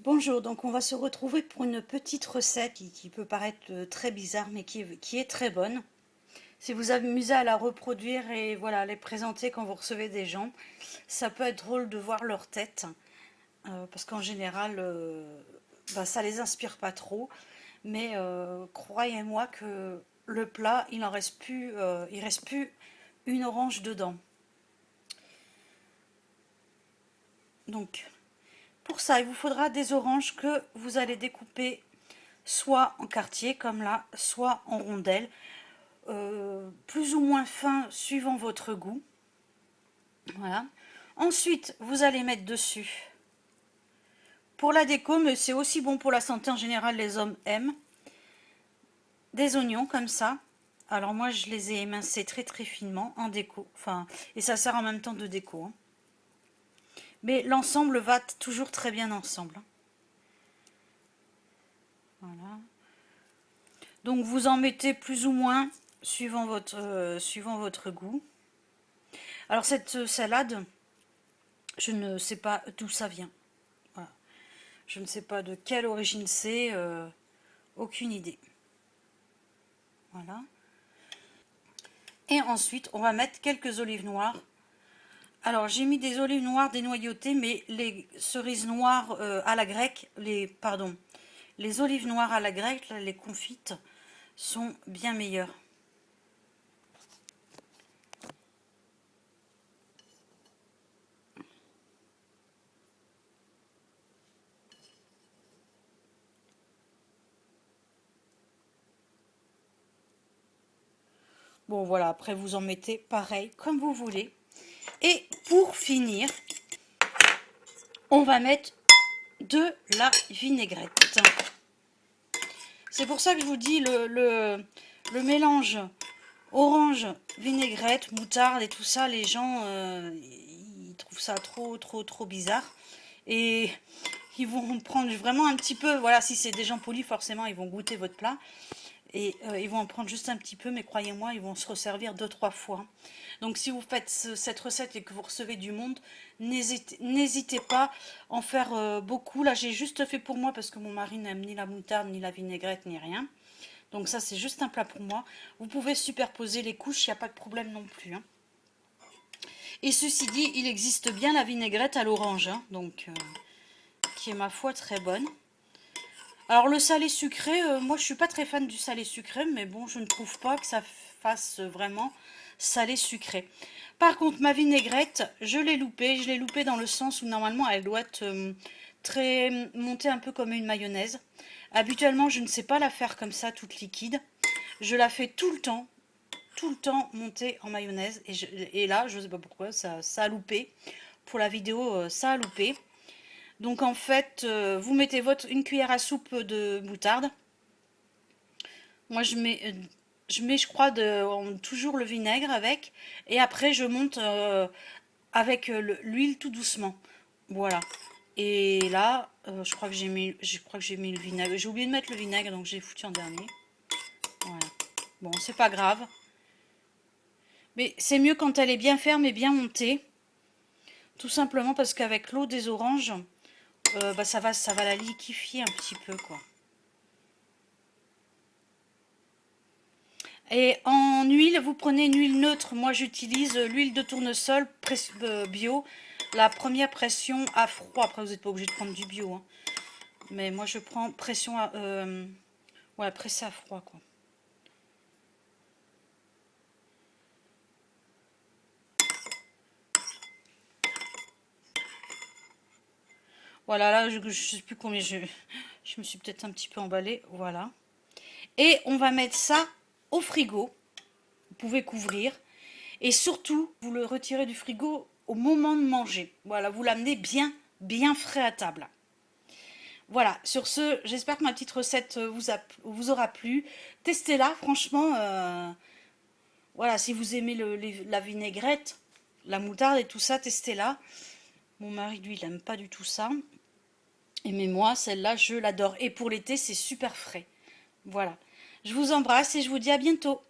Bonjour, donc on va se retrouver pour une petite recette qui peut paraître très bizarre mais qui est très bonne. Si vous amusez à la reproduire et voilà, à les présenter quand vous recevez des gens, ça peut être drôle de voir leur tête parce qu'en général ça les inspire pas trop. Mais croyez-moi que le plat, il reste plus une orange dedans. Donc pour ça, il vous faudra des oranges que vous allez découper soit en quartier comme là, soit en rondelles, plus ou moins fin suivant votre goût. Voilà. Ensuite, vous allez mettre dessus, pour la déco, mais c'est aussi bon pour la santé en général, les hommes aiment, des oignons comme ça. Alors moi, je les ai émincés très très finement en déco, enfin, et ça sert en même temps de déco, hein. Mais l'ensemble va toujours très bien ensemble. Voilà. Donc vous en mettez plus ou moins suivant votre goût. Alors cette salade, je ne sais pas d'où ça vient. Voilà. Je ne sais pas de quelle origine c'est, aucune idée. Voilà. Et ensuite, on va mettre quelques olives noires. Alors j'ai mis des olives noires dénoyautées, mais les cerises noires à la grecque, les olives noires à la grecque, les confites, sont bien meilleures. Bon voilà, après vous en mettez pareil comme vous voulez. Et pour finir, on va mettre de la vinaigrette. C'est pour ça que je vous dis le mélange orange, vinaigrette, moutarde et tout ça, les gens ils trouvent ça trop bizarre. Et ils vont prendre vraiment un petit peu, voilà, si c'est des gens polis, forcément ils vont goûter votre plat. Et ils vont en prendre juste un petit peu, mais croyez-moi, ils vont se resservir 2-3 fois. Donc si vous faites cette recette et que vous recevez du monde, n'hésitez pas à en faire beaucoup. Là, j'ai juste fait pour moi parce que mon mari n'aime ni la moutarde, ni la vinaigrette, ni rien. Donc ça, c'est juste un plat pour moi. Vous pouvez superposer les couches, il n'y a pas de problème non plus, hein. Et ceci dit, il existe bien la vinaigrette à l'orange, hein, donc qui est ma foi très bonne. Alors le salé sucré, moi je suis pas très fan du salé sucré, mais bon, je ne trouve pas que ça fasse vraiment salé sucré. Par contre, ma vinaigrette, je l'ai loupée dans le sens où normalement elle doit être très montée un peu comme une mayonnaise. Habituellement, je ne sais pas la faire comme ça, toute liquide. Je la fais tout le temps montée en mayonnaise. Et là, je ne sais pas pourquoi, ça a loupé. Pour la vidéo, ça a loupé. Donc en fait, vous mettez une cuillère à soupe de moutarde. Moi je mets, je crois, toujours le vinaigre avec. Et après je monte avec l'huile tout doucement. Voilà. Et là, je crois que j'ai mis le vinaigre. J'ai oublié de mettre le vinaigre, donc j'ai foutu en dernier. Voilà. Bon, c'est pas grave. Mais c'est mieux quand elle est bien ferme et bien montée. Tout simplement parce qu'avec l'eau des oranges, ça va la liquéfier un petit peu, quoi. Et en huile, vous prenez une huile neutre. Moi, j'utilise l'huile de tournesol bio. La première pression à froid. Après, vous n'êtes pas obligé de prendre du bio, hein. Mais moi, je prends pression à... ouais, pressé à froid, quoi. Voilà, là, je ne sais plus combien je me suis peut-être un petit peu emballée. Voilà. Et on va mettre ça au frigo. Vous pouvez couvrir. Et surtout, vous le retirez du frigo au moment de manger. Voilà, vous l'amenez bien frais à table. Voilà, sur ce, j'espère que ma petite recette vous aura plu. Testez-la, franchement. Voilà, si vous aimez la vinaigrette, la moutarde et tout ça, testez-la. Mon mari, lui, il n'aime pas du tout ça. Mais moi, celle-là, je l'adore. Et pour l'été, c'est super frais. Voilà. Je vous embrasse et je vous dis à bientôt.